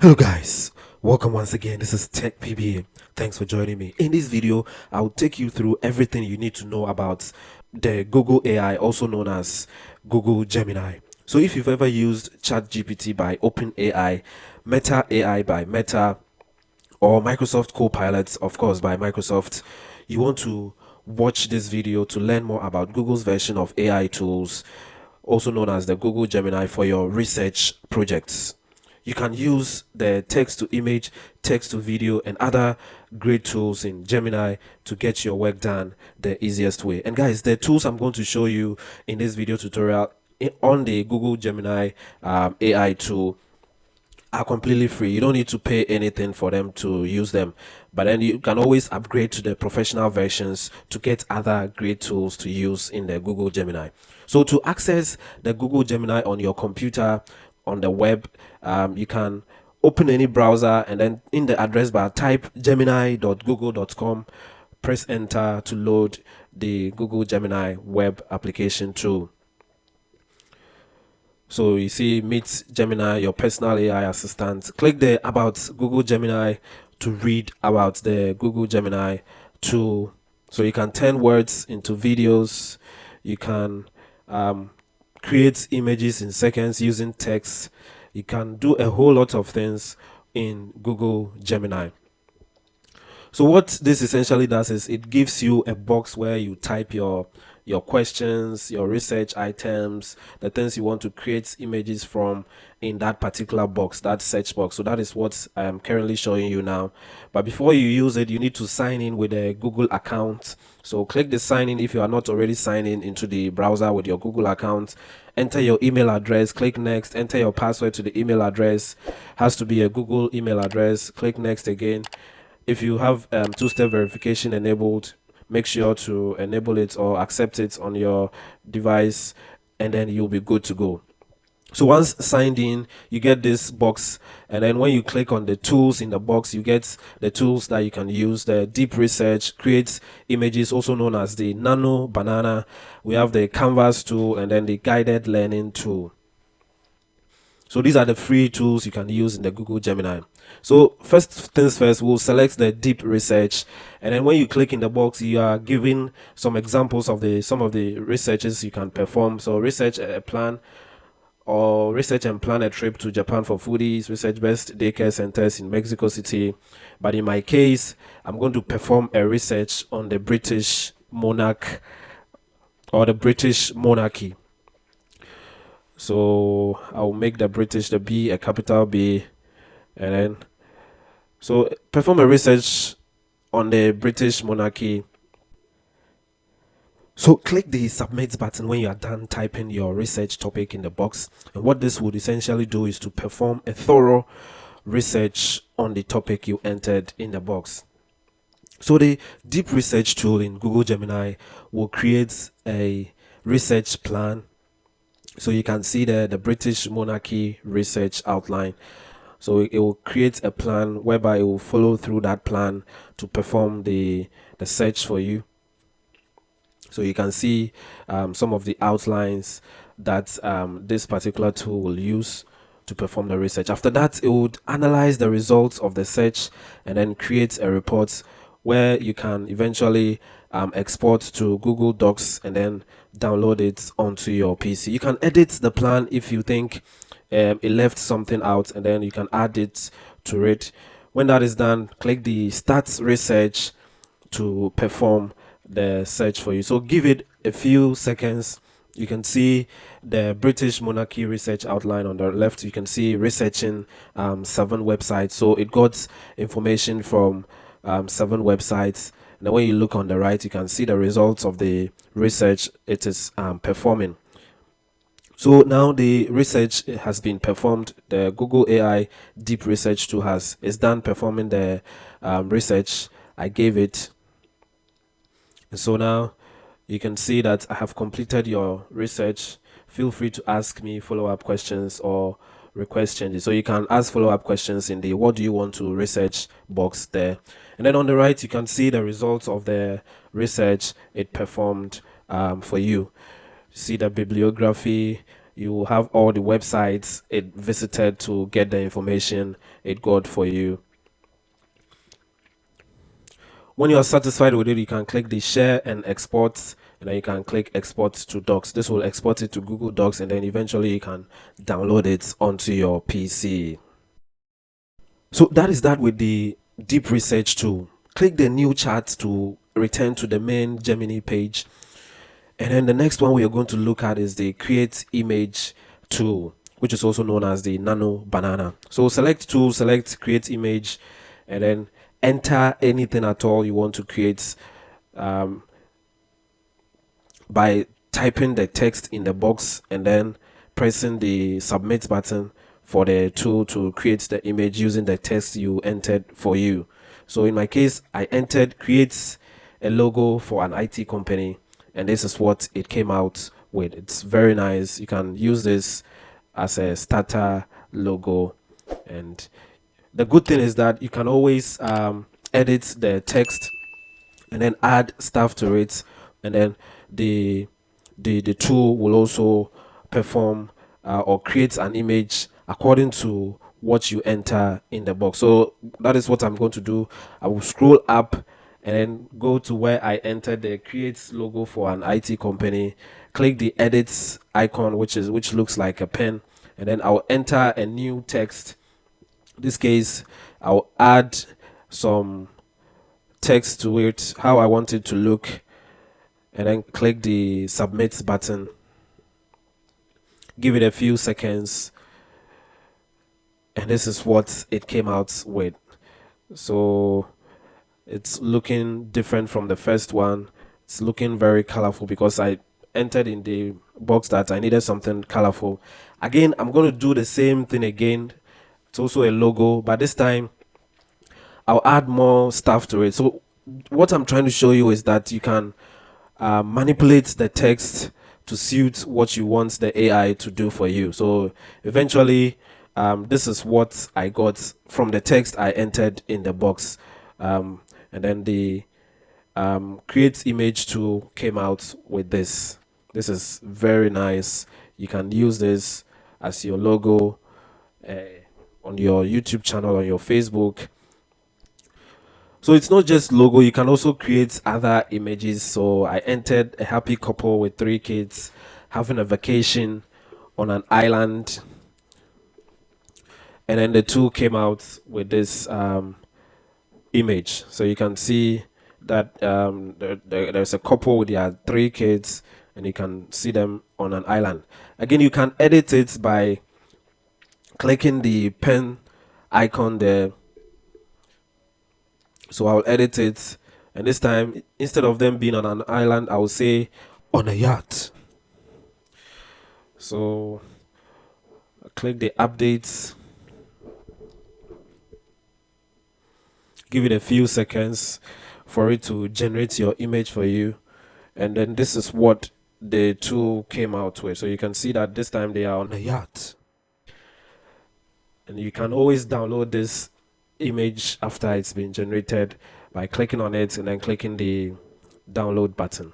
Hello guys, welcome once again. This is Tech PBA. Thanks for joining me. In this video, I'll take you through everything you need to know about the Google AI, also known as Google Gemini. So if you've ever used ChatGPT by OpenAI, Meta AI by Meta, or Microsoft Copilot, of course, by Microsoft, you want to watch this video to learn more about Google's version of AI tools, also known as the Google Gemini, for your research projects. You can use the text to image, text to video, and other great tools in Gemini to get your work done the easiest way. And guys, the tools I'm going to show you in this video tutorial on the Google Gemini AI tool are completely free. You don't need to pay anything for them to use them, but then you can always upgrade to the professional versions to get other great tools to use in the Google Gemini. So to access the Google Gemini on your computer, on the web, you can open any browser and then in the address bar type gemini.google.com, press enter to load the Google Gemini web application tool. So you see, meet Gemini, your personal AI assistant. Click the about Google Gemini to read about the Google Gemini tool. So you can turn words into videos. You can create images in seconds using text. You can do a whole lot of things in Google Gemini. So what this essentially does is it gives you a box where you type your questions, your research items, the things you want to create images from in that particular box, that search box. So that is what I am currently showing you now. But before you use it, you need to sign in with a Google account. So click the sign in if you are not already signed in into the browser with your Google account. Enter your email address, click next, enter your password to the email address. Has to be a Google email address. Click next again. If you have two-step verification enabled, make sure to enable it or accept it on your device, and then you'll be good to go. So once signed in, you get this box, and then when you click on the tools in the box, you get the tools that you can use. The deep research, create images, also known as the nano banana. We have the canvas tool and then the guided learning tool. So these are the free tools you can use in the Google Gemini. So first things first, we'll select the deep research, and then when you click in the box, you are given some examples of some of the researches you can perform. So research a plan, or research and plan a trip to Japan for foodies, research best daycare centers in Mexico City. But in my case, I'm going to perform a research on the British monarch or the British monarchy. So I'll make the British, the B, a capital B, and then so perform a research on the British monarchy. So click the submit button when you are done typing your research topic in the box, and what this would essentially do is to perform a thorough research on the topic you entered in the box. So the deep research tool in Google Gemini will create a research plan. So you can see the British monarchy research outline. So it will create a plan whereby it will follow through that plan to perform the search for you. So you can see some of the outlines that this particular tool will use to perform the research. After that, it would analyze the results of the search and then create a report where you can eventually export to Google Docs and then download it onto your PC. You can edit the plan if you think it left something out, and then you can add it to it. When that is done, click the Start Research to perform the search for you. So give it a few seconds. You can see the British monarchy research outline on the left. You can see researching 7 websites. So it got information from 7 websites. And then when you look on the right, you can see the results of the research it is performing. So now the research has been performed. The Google AI Deep Research tool is done performing the research I gave it. And so now you can see that I have completed your research. Feel free to ask me follow-up questions or request changes. So you can ask follow-up questions in the what do you want to research box there. And then on the right, you can see the results of the research it performed for you. See the bibliography, you will have all the websites it visited to get the information it got for you. When you are satisfied with it, you can click the share and export, and then you can click export to docs. This will export it to Google Docs, and then eventually you can download it onto your PC. So that is that with the deep research tool. Click the new chat to return to the main Gemini page. And then the next one we are going to look at is the create image tool, which is also known as the nano banana. So select tool, select create image, and then enter anything at all you want to create by typing the text in the box and then pressing the submit button for the tool to create the image using the text you entered for you. So in my case, I entered create a logo for an IT company, and this is what it came out with. It's very nice. You can use this as a starter logo, and the good thing is that you can always edit the text and then add stuff to it, and then the tool will also perform or create an image according to what you enter in the box. So that is what I'm going to do. I will scroll up and then go to where I entered the create logo for an IT company, click the edit icon, which looks like a pen, and then I'll enter a new text. In this case, I'll add some text to it, how I want it to look, and then click the submit button. Give it a few seconds, and this is what it came out with. So it's looking different from the first one. It's looking very colorful because I entered in the box that I needed something colorful. Again, I'm going to do the same thing again. It's also a logo, but this time I'll add more stuff to it. So what I'm trying to show you is that you can manipulate the text to suit what you want the AI to do for you. So eventually, this is what I got from the text I entered in the box. And then the create image tool came out with this. This is very nice. You can use this as your logo on your YouTube channel, on your Facebook. So it's not just logo, you can also create other images. So I entered a happy couple with 3 kids having a vacation on an island, and then the tool came out with this image. So you can see that there's a couple with their 3 kids, and you can see them on an island. Again, you can edit it by clicking the pen icon there. So I'll edit it, and this time, instead of them being on an island, I will say on a yacht. So I'll click the updates, give it a few seconds for it to generate your image for you, and then this is what the tool came out with. So you can see that this time they are on a yacht, and you can always download this image after it's been generated by clicking on it and then clicking the download button.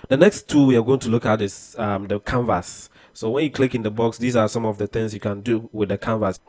The next tool we are going to look at is the canvas. So when you click in the box, these are some of the things you can do with the canvas.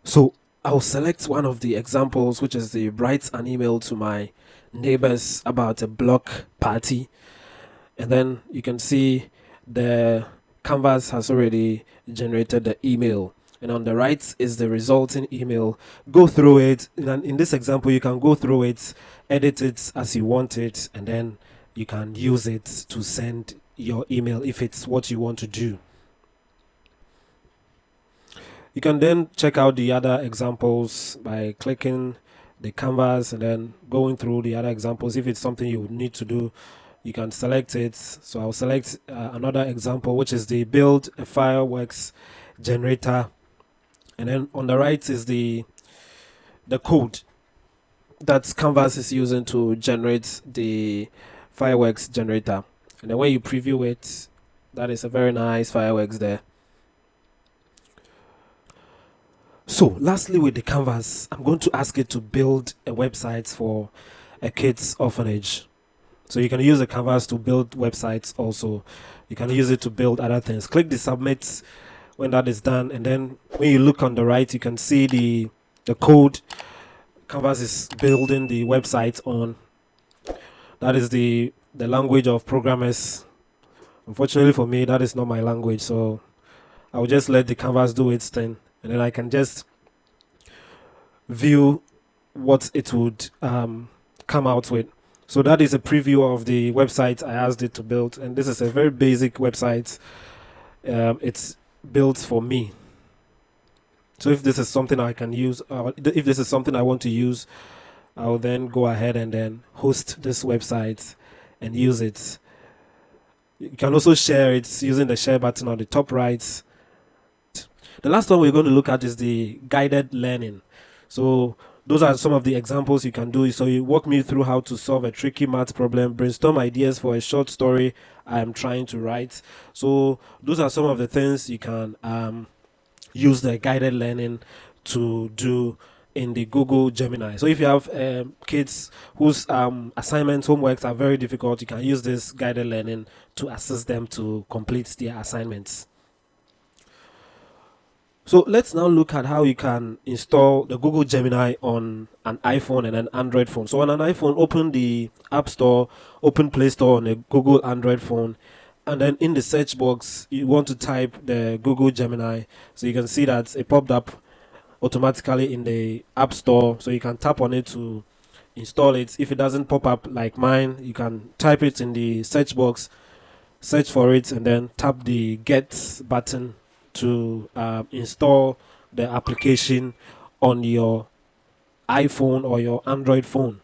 So I'll select one of the examples, which is the write an email to my neighbors about a block party, and then you can see the canvas has already generated the email, and on the right is the resulting email. Go through it, and in this example you can go through it, edit it as you want it, and then you can use it to send your email if it's what you want to do. You can then check out the other examples by clicking the canvas and then going through the other examples. If it's something you need to do, you can select it. So I'll select another example, which is the build a fireworks generator, and then on the right is the code that canvas is using to generate the fireworks generator. And then when you preview it, that is a very nice fireworks there. So lastly, with the canvas, I'm going to ask it to build a website for a kids orphanage. So you can use the canvas to build websites also. You can use it to build other things. Click the submit when that is done, and then when you look on the right, you can see the code canvas is building the website on. That is the language of programmers. Unfortunately for me, that is not my language, so I'll just let the canvas do its thing, and then I can just view what it would come out with. So that is a preview of the website I asked it to build, and this is a very basic website. It's built for me. So if this is something I can use, if this is something I want to use, I'll then go ahead and then host this website and use it. You can also share it using the share button on the top right. The last one we're going to look at is the guided learning. So those are some of the examples you can do. So you walk me through how to solve a tricky math problem, brainstorm ideas for a short story I am trying to write. So those are some of the things you can use the guided learning to do in the Google Gemini. So if you have kids whose assignments, homeworks are very difficult, you can use this guided learning to assist them to complete their assignments. So let's now look at how you can install the Google Gemini on an iPhone and an Android phone. So on an iPhone, open the App Store, open Play Store on a Google Android phone, and then in the search box, you want to type the Google Gemini. So you can see that it popped up automatically in the App Store. So you can tap on it to install it. If it doesn't pop up like mine, you can type it in the search box, search for it, and then tap the Get button to install the application on your iPhone or your Android phone.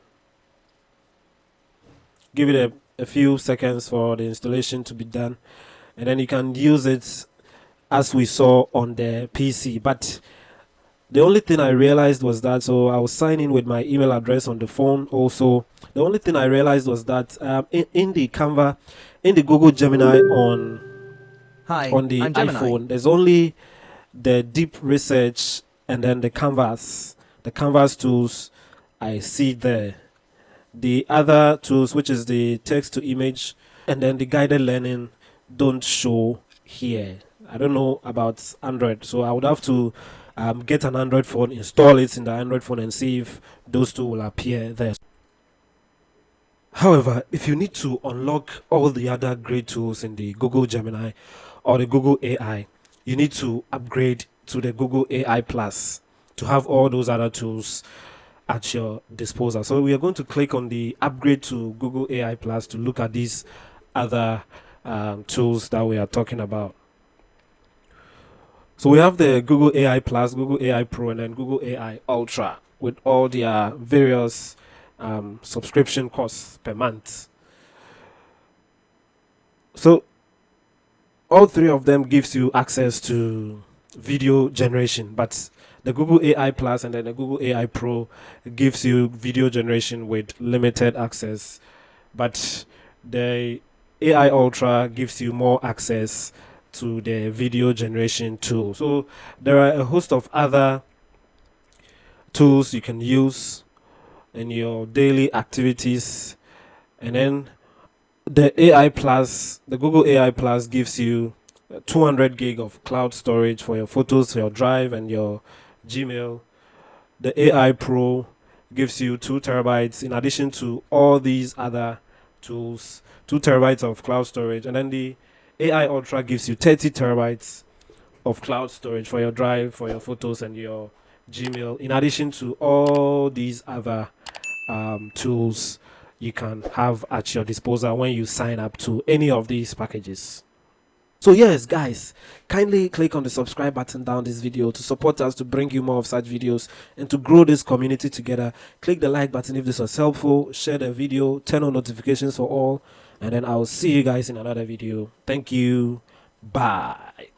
Give it a few seconds for the installation to be done, and then you can use it as we saw on the PC. But the only thing I realized was that, so I was signing with my email address on the phone also. The only thing I realized was that in the Canva, in the Google Gemini on the iPhone, there's only the deep research and then the canvas tools I see there. The other tools, which is the text to image and then the guided learning, don't show here. I don't know about Android, so I would have to get an Android phone, install it in the Android phone, and see if those two will appear there. However, if you need to unlock all the other great tools in the Google Gemini or the Google AI, you need to upgrade to the Google AI Plus to have all those other tools at your disposal. So we are going to click on the upgrade to Google AI Plus to look at these other tools that we are talking about. So we have the Google AI Plus, Google AI Pro, and then Google AI Ultra with all their various subscription costs per month. So all three of them gives you access to video generation, but the Google AI Plus and then the Google AI Pro gives you video generation with limited access, but the AI Ultra gives you more access to the video generation tool. So there are a host of other tools you can use in your daily activities, and then the AI Plus, the Google AI Plus gives you 200 gig of cloud storage for your photos, your Drive, and your Gmail. The AI Pro gives you 2 terabytes in addition to all these other tools, 2 terabytes of cloud storage, and then the AI Ultra gives you 30 terabytes of cloud storage for your Drive, for your photos, and your Gmail, in addition to all these other tools you can have at your disposal when you sign up to any of these packages. So yes, guys, kindly click on the subscribe button down this video to support us to bring you more of such videos and to grow this community together. Click the like button if this was helpful, share the video, turn on notifications for all, and then I'll see you guys in another video. Thank you. Bye.